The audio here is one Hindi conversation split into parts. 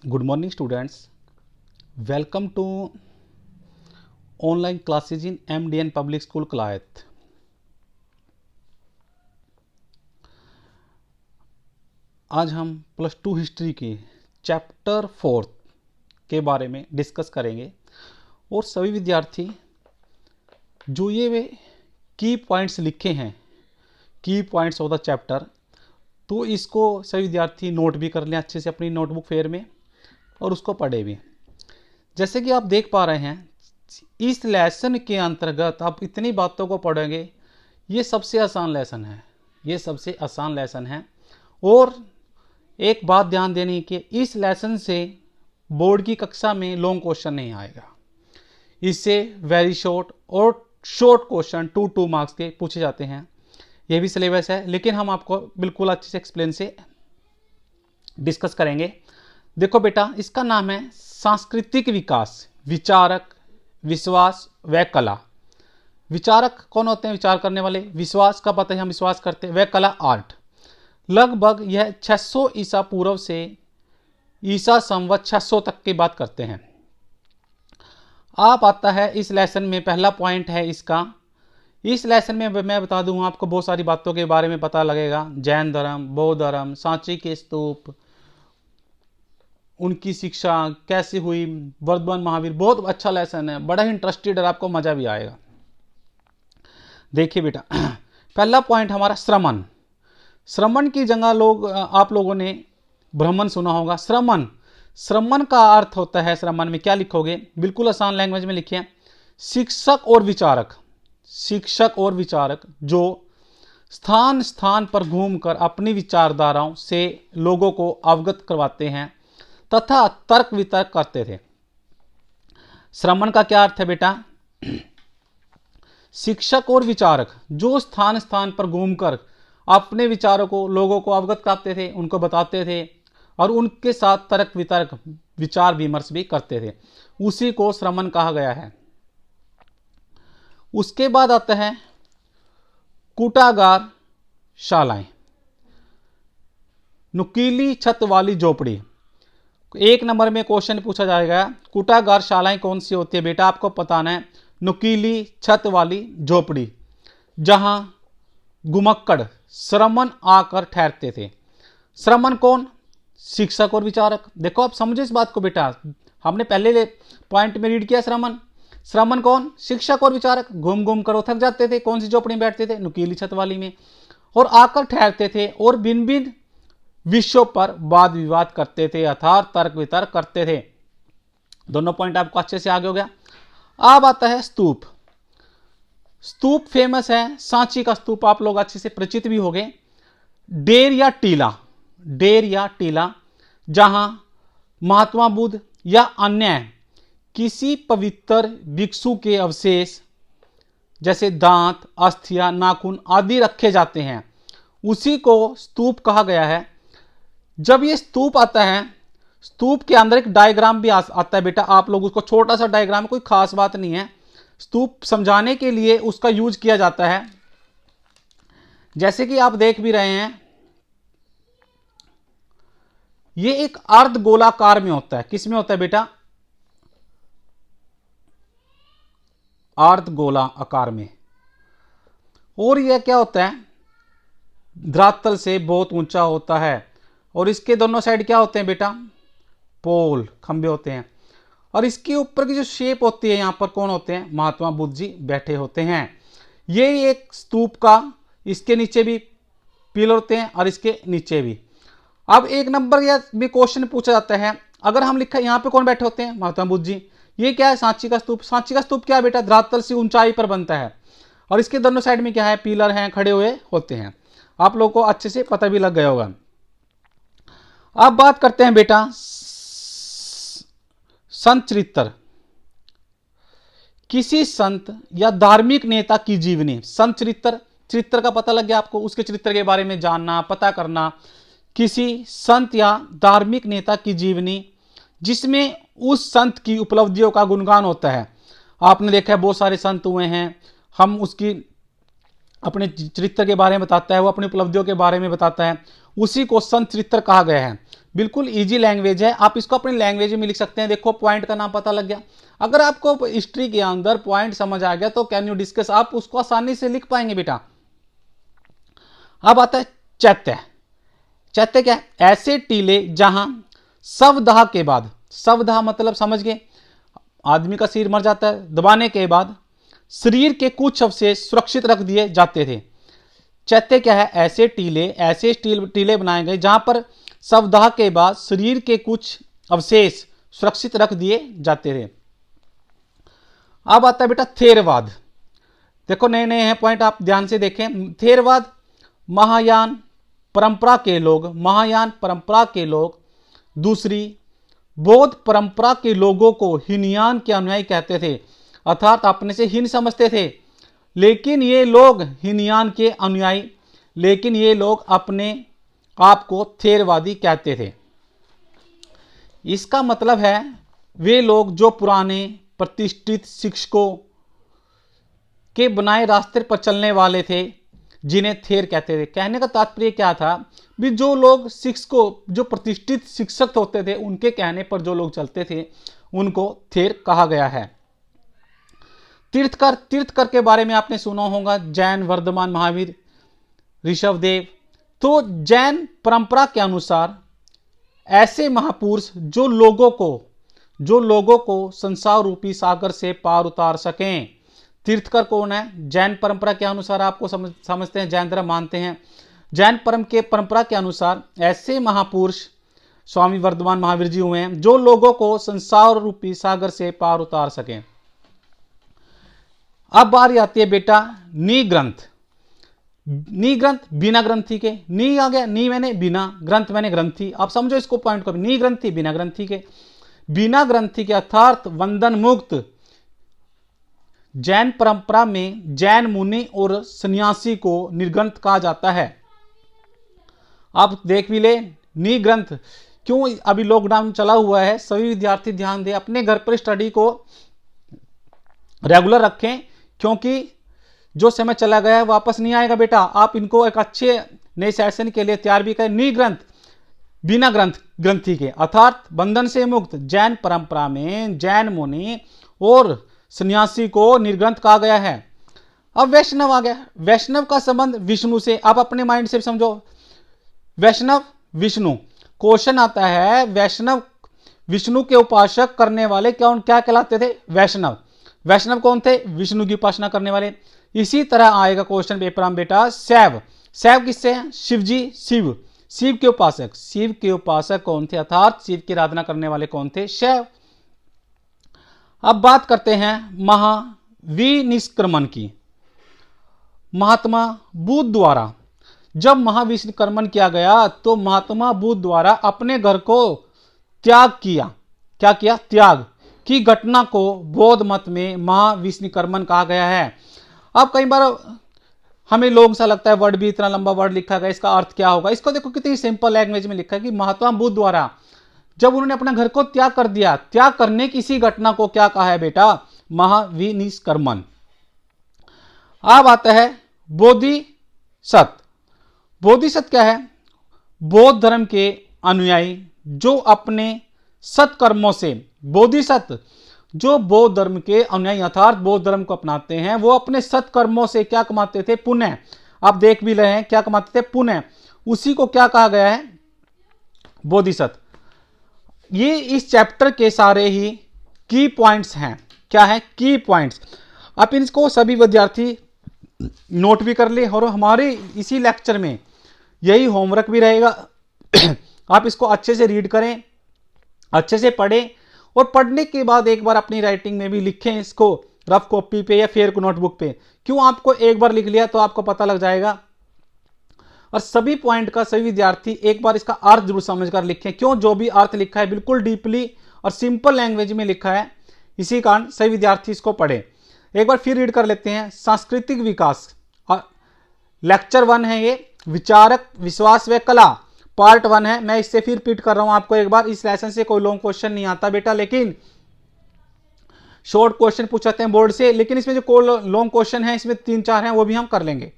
Good morning, students. Welcome to online classes in MDN Public School Kalayat. आज हम प्लस टू हिस्ट्री की चैप्टर 4 के बारे में डिस्कस करेंगे और सभी विद्यार्थी जो ये वे की पॉइंट्स लिखे हैं, की पॉइंट्स ऑफ द चैप्टर, तो इसको सभी विद्यार्थी नोट भी कर लें अच्छे से अपनी नोटबुक फेयर में और उसको पढ़े भी। जैसे कि आप देख पा रहे हैं, इस लेसन के अंतर्गत आप इतनी बातों को पढ़ेंगे। ये सबसे आसान लेसन है, ये सबसे आसान लेसन है। और एक बात ध्यान देनी कि इस लेसन से बोर्ड की कक्षा में लॉन्ग क्वेश्चन नहीं आएगा। इससे वेरी शॉर्ट और शॉर्ट क्वेश्चन 2 मार्क्स के पूछे जाते हैं। यह भी सिलेबस है, लेकिन हम आपको बिल्कुल अच्छे से एक्सप्लेन से डिस्कस करेंगे। देखो बेटा, इसका नाम है सांस्कृतिक विकास, विचारक, विश्वास व कला। विचारक कौन होते हैं? विचार करने वाले। विश्वास का पता है, हम विश्वास करते हैं। व कला आर्ट। लगभग यह 600 ईसा पूर्व से ईसा संवत 600 तक की बात करते हैं। आप आता है इस लेसन में, पहला पॉइंट है इसका। इस लेसन में मैं बता दूं आपको बहुत सारी बातों के बारे में पता लगेगा। जैन धर्म, बौद्ध धर्म, सांची के स्तूप, उनकी शिक्षा कैसी हुई, वर्धमान महावीर। बहुत अच्छा लेसन है, बड़ा ही इंटरेस्टेड है, आपको मजा भी आएगा। देखिए बेटा, पहला पॉइंट हमारा श्रमण। श्रमण की जगह आप लोगों ने ब्राह्मण सुना होगा। श्रमण, श्रमण का अर्थ होता है, श्रमण में क्या लिखोगे? बिल्कुल आसान लैंग्वेज में लिखिए, शिक्षक और विचारक। शिक्षक और विचारक जो स्थान स्थान पर घूमकर अपनी विचारधाराओं से लोगों को अवगत करवाते हैं तथा तर्क वितर्क करते थे। श्रमण का क्या अर्थ है बेटा? शिक्षक और विचारक जो स्थान स्थान पर घूमकर अपने विचारों को लोगों को अवगत कराते थे, उनको बताते थे और उनके साथ तर्क वितर्क, विचार विमर्श भी करते थे। उसी को श्रमण कहा गया है। उसके बाद आता है कूटागार शालाएं, नुकीली छत वाली झोपड़ी। 1 नंबर में क्वेश्चन पूछा जाएगा, कूटागार शालाएं कौन सी होती है बेटा? आपको बताना है। नुकीली छत वाली झोपड़ी जहां घुमक्कड़ श्रमण आकर ठहरते थे। श्रमण कौन? शिक्षक और विचारक। देखो आप समझो इस बात को बेटा, हमने पहले पॉइंट में रीड किया। श्रमण, श्रमण कौन? शिक्षक और विचारक। घूम घूम कर थक जाते थे, कौन सी झोपड़ी में बैठते थे? नुकीली छत वाली में, और आकर ठहरते थे और भिन्न भिन्न विषयों पर वाद विवाद करते थे अर्थात तर्क वितर्क करते थे। दोनों पॉइंट आपको अच्छे से आगे हो गया। अब आता है स्तूप। स्तूप फेमस है, सांची का स्तूप आप लोग अच्छे से परिचित भी होंगे। डेर या टीला, डेर या टीला जहां महात्मा बुद्ध या अन्य किसी पवित्र भिक्षु के अवशेष जैसे दांत, अस्थियां, नाखून आदि रखे जाते हैं, उसी को स्तूप कहा गया है। जब ये स्तूप आता है, स्तूप के अंदर एक डायग्राम भी आता है बेटा। आप लोग उसको, छोटा सा डायग्राम, कोई खास बात नहीं है, स्तूप समझाने के लिए उसका यूज किया जाता है। जैसे कि आप देख भी रहे हैं, ये एक अर्ध गोलाकार में होता है। किस में होता है बेटा? अर्ध गोला आकार में। और यह क्या होता है? धरातल से बहुत ऊंचा होता है। और इसके दोनों साइड क्या होते हैं बेटा? पोल, खंभे होते हैं। और इसके ऊपर की जो शेप होती है, यहां पर कौन होते हैं? महात्मा बुद्ध जी बैठे होते हैं। ये एक स्तूप का, इसके नीचे भी पिलर होते हैं और इसके नीचे भी। अब 1 नंबर या में क्वेश्चन पूछा जाता है, अगर हम लिखा यहां पे कौन बैठे होते हैं? महात्मा बुद्ध जी। ये क्या है? सांची का स्तूप। सांची का स्तूप क्या है बेटा? धरातल से ऊंचाई पर बनता है और इसके दोनों साइड में क्या है? पिलर हैं, खड़े हुए होते हैं। आप लोगों को अच्छे से पता भी लग गया होगा। अब बात करते हैं बेटा संत चरित्र। किसी संत या धार्मिक नेता की जीवनी। संत चरित्र, चरित्र का पता लग गया आपको, उसके चरित्र के बारे में जानना, पता करना। किसी संत या धार्मिक नेता की जीवनी जिसमें उस संत की उपलब्धियों का गुणगान होता है। आपने देखा है बहुत सारे संत हुए हैं, हम उसकी अपने चरित्र के बारे में बताता है, वो अपनी उपलब्धियों के बारे में बताता है, उसी को संत चरित्र कहा गया है। बिल्कुल इजी लैंग्वेज है, आप इसको अपनी लैंग्वेज में लिख सकते हैं। देखो पॉइंट का नाम पता लग गया। अगर आपको हिस्ट्री के अंदर पॉइंट समझ आ गया तो कैन यू डिस्कस, आप उसको आसानी से लिख पाएंगे बेटा। अब आता है चैत्य। चैत्य क्या है? ऐसे टीले जहां शवदाह के बाद, शवदाह मतलब समझ गए, आदमी का सिर मर जाता है, दबाने के बाद शरीर के कुछ अवशेष सुरक्षित रख दिए जाते थे। चैत्य क्या है? ऐसे टीले बनाए गए जहां पर शवदाह के बाद शरीर के कुछ अवशेष सुरक्षित रख दिए जाते थे। अब आता है बेटा थेरवाद। देखो नए नए हैं पॉइंट, आप ध्यान से देखें। थेरवाद महायान परंपरा के लोग, महायान परंपरा के लोग दूसरी बौद्ध परंपरा के लोगों को हीनयान के अनुयायी कहते थे, अर्थात अपने से हीन समझते थे। लेकिन ये लोग हीनयान के अनुयायी, लेकिन ये लोग अपने आप को थेरवादी कहते थे। इसका मतलब है वे लोग जो पुराने प्रतिष्ठित शिक्षकों के बनाए रास्ते पर चलने वाले थे, जिन्हें थेर कहते थे। कहने का तात्पर्य क्या था भी जो लोग शिक्षकों, जो प्रतिष्ठित शिक्षक होते थे, उनके कहने पर जो लोग चलते थे उनको थेर कहा गया है। तीर्थकर के बारे में आपने सुना होगा, जैन, वर्धमान, महावीर, ऋषभदेव। तो जैन परंपरा के अनुसार ऐसे महापुरुष जो लोगों को संसार रूपी सागर से पार उतार सकें। तीर्थकर कौन है? जैन परंपरा के अनुसार आपको समझते हैं, जैन धर्म मानते हैं। जैन परंपरा के अनुसार ऐसे महापुरुष स्वामी वर्धमान महावीर जी हुए हैं जो लोगों को संसार रूपी सागर से पार उतार सकें। अब बारी आती है बेटा नी ग्रंथ। नी ग्रंथ बिना ग्रंथी के, नी आ गया, नी मैंने बिना, ग्रंथ मैंने ग्रंथी। आप समझो इसको पॉइंट को, नी ग्रंथी बिना ग्रंथी के। बिना ग्रंथी के अर्थात वंदन मुक्त। जैन परंपरा में जैन मुनि और सन्यासी को निर्ग्रंथ कहा जाता है। आप देख भी ले, नी ग्रंथ क्यों? अभी लॉकडाउन चला हुआ है, सभी विद्यार्थी ध्यान दें, अपने घर पर स्टडी को रेगुलर रखें, क्योंकि जो समय चला गया है वापस नहीं आएगा बेटा। आप इनको एक अच्छे नए सेशन के लिए तैयार भी करें। नी ग्रंथ बिना ग्रंथी के अर्थात बंधन से मुक्त। जैन परंपरा में जैन मुनि और सन्यासी को निर्ग्रंथ कहा गया है। अब वैष्णव आ गया। वैष्णव का संबंध विष्णु से, आप अपने माइंड से समझो, वैष्णव विष्णु। क्वेश्चन आता है वैष्णव विष्णु के उपासक करने वाले क्या कहलाते थे? वैष्णव। वैष्णव कौन थे? विष्णु की उपासना करने वाले। इसी तरह आएगा क्वेश्चन पेपर में बेटा शैव। शैव किससे हैं? शिवजी, शिव, शिव के उपासक। शिव के उपासक कौन थे? अर्थात शिव की आराधना करने वाले कौन थे? शैव। अब बात करते हैं महाविनिष्क्रमण की। महात्मा बुद्ध द्वारा जब महाविनिष्क्रमण किया गया तो महात्मा बुद्ध द्वारा अपने घर को त्याग किया। क्या किया? त्याग की घटना को बौद्ध मत में महाविनिष्क्रमण कहा गया है। अब कई बार हमें लोग सा लगता है वर्ड भी इतना लंबा वर्ड लिखा गया, इसका अर्थ क्या होगा? इसको देखो कितनी सिंपल लैंग्वेज में लिखा है कि महात्मा बुद्ध द्वारा जब उन्होंने अपना घर को त्याग कर दिया, त्याग करने की इसी घटना को क्या कहा है बेटा? महाविनिष्क्रमण। अब आता है बोधिसत्व। बोधिसत्व क्या है? बौद्ध धर्म के अनुयायी जो अपने सत्कर्मों से, बोधिसत्व जो बौद्ध धर्म के अनुयायी अर्थात बौद्ध धर्म को अपनाते हैं, वो अपने सत्कर्मों से क्या कमाते थे? पुण्य। आप देख भी रहे हैं क्या कमाते थे? पुण्य। उसी को क्या कहा गया है? बोधिसत्व। ये इस चैप्टर के सारे ही की पॉइंट्स हैं। क्या है? की पॉइंट्स। आप इनको सभी विद्यार्थी नोट भी कर ले और हमारे इसी लेक्चर में यही होमवर्क भी रहेगा। आप इसको अच्छे से रीड करें, अच्छे से पढ़ें और पढ़ने के बाद एक बार अपनी राइटिंग में भी लिखें इसको रफ कॉपी पे या फेयर नोटबुक पे। क्यों? आपको एक बार लिख लिया तो आपको पता लग जाएगा। और सभी पॉइंट का सभी विद्यार्थी एक बार इसका अर्थ जरूर समझकर लिखें। क्यों? जो भी अर्थ लिखा है बिल्कुल डीपली और सिंपल लैंग्वेज में लिखा है, इसी कारण सभी विद्यार्थी इसको पढ़े। एक बार फिर रीड कर लेते हैं। सांस्कृतिक विकास लेक्चर 1 है ये, विचारक विश्वास व कला पार्ट 1 है। मैं इससे फिर रिपीट कर रहा हूं आपको एक बार। इस लेसन से कोई लॉन्ग क्वेश्चन नहीं आता बेटा, लेकिन शॉर्ट क्वेश्चन पूछाते हैं बोर्ड से, लेकिन इसमें जो लॉन्ग क्वेश्चन है इसमें 3-4 हैं वो भी हम कर लेंगे।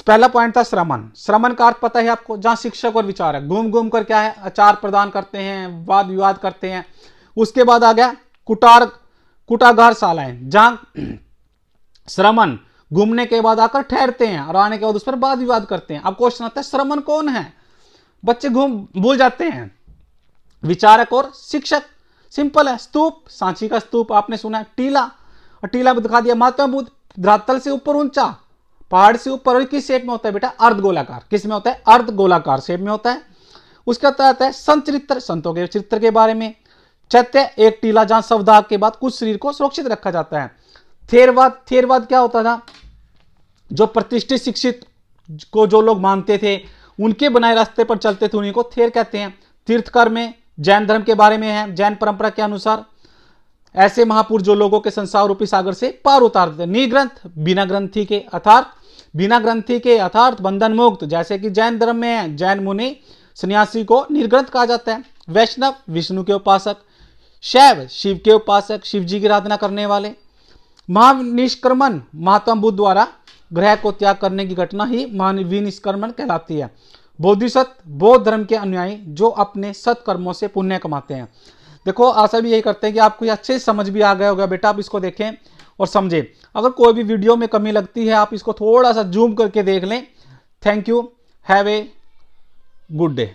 पहला पॉइंट था श्रमण। श्रमण का अर्थ पता है आपको, जहां शिक्षक और विचारक घूम घूम कर क्या है आचार प्रदान करते हैं, वाद विवाद करते हैं। उसके बाद आ गया कुटागार शालाएं, जहां श्रमण घूमने के बाद आकर ठहरते हैं और आने के बाद उस पर वाद विवाद करते हैं। अब क्वेश्चन आता है श्रमण कौन है, बच्चे भूल जाते हैं। विचारक और शिक्षक, सिंपल है। स्तूप, सांची का स्तूप आपने सुना है। टीला, और टीला भी दिखा दिया। महात्मा बुद्ध, धरातल से ऊपर ऊंचा, पहाड़ से ऊपर, और किस शेप में होता है बेटा, अर्धगोलाकार। किस में होता है, अर्धगोलाकार शेप में होता है। उसके बाद आता है संत चरित्र, संतों के चरित्र के बारे में। चैत्य, एक टीला जहां शवदाह के बाद कुछ शरीर को सुरक्षित रखा जाता है। थेरवाद, थेरवाद क्या होता था, जो प्रतिष्ठित शिक्षित को जो लोग मानते थे उनके बनाए रास्ते पर चलते थे, उन्हीं को थेर कहते हैं। तीर्थकर में जैन धर्म के बारे में है। जैन परंपरा के अनुसार ऐसे महापुरुष जो लोगों के संसार रूपी सागर से पार उतारते थे। निग्रंथ, बिना ग्रंथि के अर्थात बंधन मुक्त, जैसे कि जैन धर्म में है। जैन मुनि सन्यासी को निर्ग्रंथ कहा जाता है। वैष्णव, विष्णु के उपासक। शैव, शिव के उपासक, शिव जी की आराधना करने वाले। महाविनिष्क्रमण, महात्मा बुद्ध द्वारा ग्रह को त्याग करने की घटना ही महाविनिष्क्रमण कहलाती है। बोधिसत्व, बौद्ध धर्म के अनुयायी जो अपने सत्कर्मों से पुण्य कमाते हैं। देखो आशा भी यही करते हैं कि आपको अच्छे से समझ भी आ गया होगा बेटा। आप इसको देखें और समझें। अगर कोई भी वीडियो में कमी लगती है आप इसको थोड़ा सा जूम करके देख लें। Thank you, have a good day.